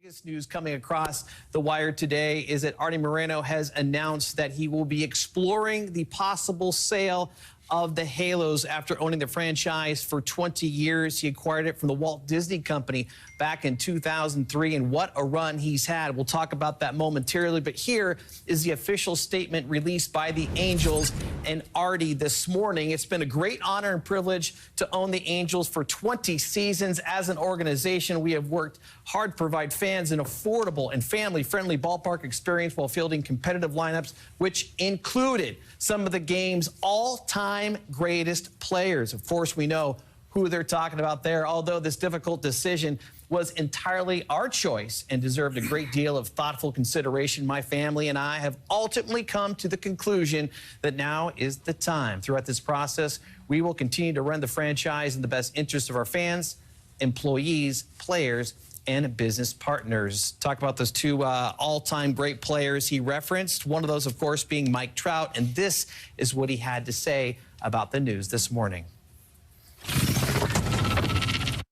Biggest news coming across the wire today is that Arte Moreno has announced that he will be exploring the possible sale of the Halos after owning the franchise for 20 years. He acquired it from the Walt Disney Company back in 2003, and what a run he's had. We'll talk about that momentarily, but here is the official statement released by the Angels and Arte this morning. It's been a great honor and privilege to own the Angels for 20 seasons. As an organization, we have worked hard to provide fans an affordable and family-friendly ballpark experience while fielding competitive lineups, which included some of the game's all-time greatest players. Of course, we know who they're talking about there, although this difficult decision was entirely our choice and deserved a great deal of thoughtful consideration. My family and I have ultimately come to the conclusion that now is the time. Throughout this process, we will continue to run the franchise in the best interest of our fans, employees, players, and business partners. Talk about those two all-time great players he referenced. One of those, of course, being Mike Trout, and this is what he had to say about the news this morning.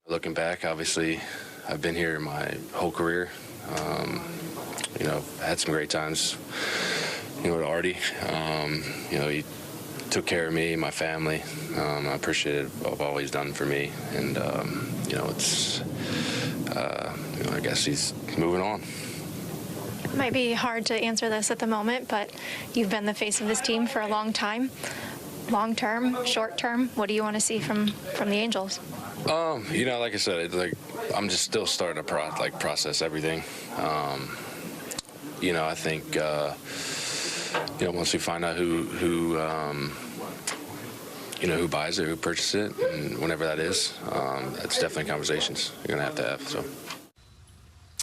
Looking back, obviously, I've been here my whole career. You know, had some great times, you know, with Arte. You know, he took care of me, my family. I appreciate all he's done for me. And, you know, it's, you know, I guess he's moving on. It might be hard to answer this at the moment, but you've been the face of this team for a long time. Long term, short term, what do you want to see from the Angels? You know, like I said, I'm just still starting to process everything. You know, I think you know, once we find out who you know, who buys it, who purchases it, and whenever that is, that's definitely conversations you're gonna have to have. So.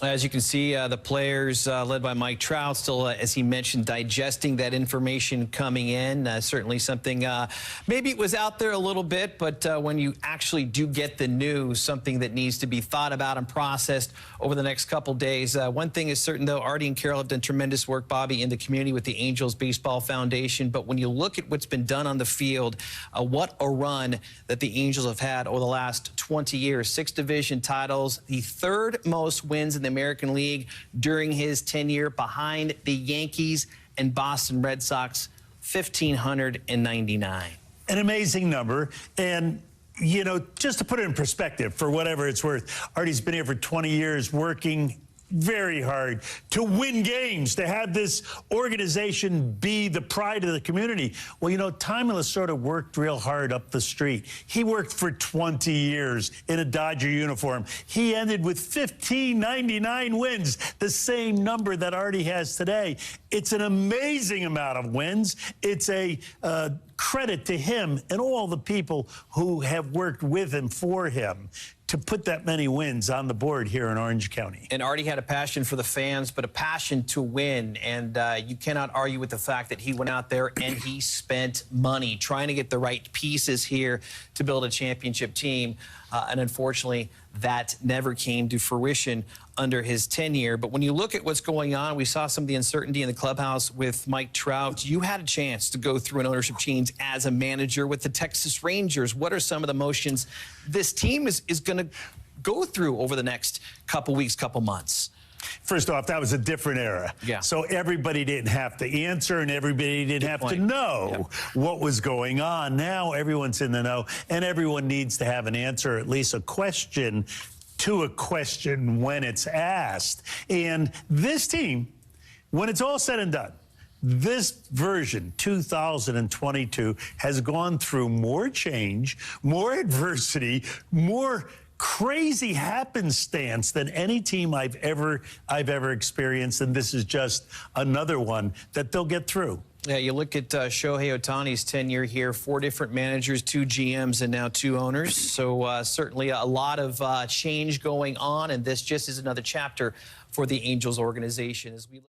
As you can see, the players led by Mike Trout still, as he mentioned, digesting that information coming in. Certainly something, maybe it was out there a little bit, but when you actually do get the news, something that needs to be thought about and processed over the next couple days. One thing is certain, though, Arte and Carol have done tremendous work, Bobby, in the community with the Angels Baseball Foundation. But when you look at what's been done on the field, what a run that the Angels have had over the last 20 years. 6 division titles, the 3rd most wins in the American League during his tenure, behind the Yankees and Boston Red Sox, 1,599. An amazing number. And, you know, just to put it in perspective, for whatever it's worth, Arte's been here for 20 years working very hard to win games, to have this organization be the pride of the community. Well, you know, Timeless sort of worked real hard up the street. He worked for 20 years in a Dodger uniform. He ended with 1,599 wins, the same number that Arte has today. It's an amazing amount of wins. It's a credit to him and all the people who have worked with him, for him, to put that many wins on the board here in Orange County. And Arte had a passion for the fans, but a passion to win. And you cannot argue with the fact that he went out there and he spent money trying to get the right pieces here to build a championship team. And unfortunately, that never came to fruition under his tenure. But when you look at what's going on, we saw some of the uncertainty in the clubhouse with Mike Trout. You had a chance to go through an ownership change as a manager with the Texas Rangers. What are some of the motions this team is going to go through over the next couple weeks, couple months? First off, that was a different era. Yeah. So everybody didn't have to answer and everybody didn't have to know what was going on. Now everyone's in the know and everyone needs to have an answer, at least a question to a question when it's asked. And this team, when it's all said and done, this version, 2022, has gone through more change, more adversity, more crazy happenstance than any team I've ever experienced, and this is just another one that they'll get through. Yeah, you look at Shohei Ohtani's tenure here, 4 different managers, 2 GMs, and now 2 owners. So certainly a lot of change going on, and this just is another chapter for the Angels organization. As we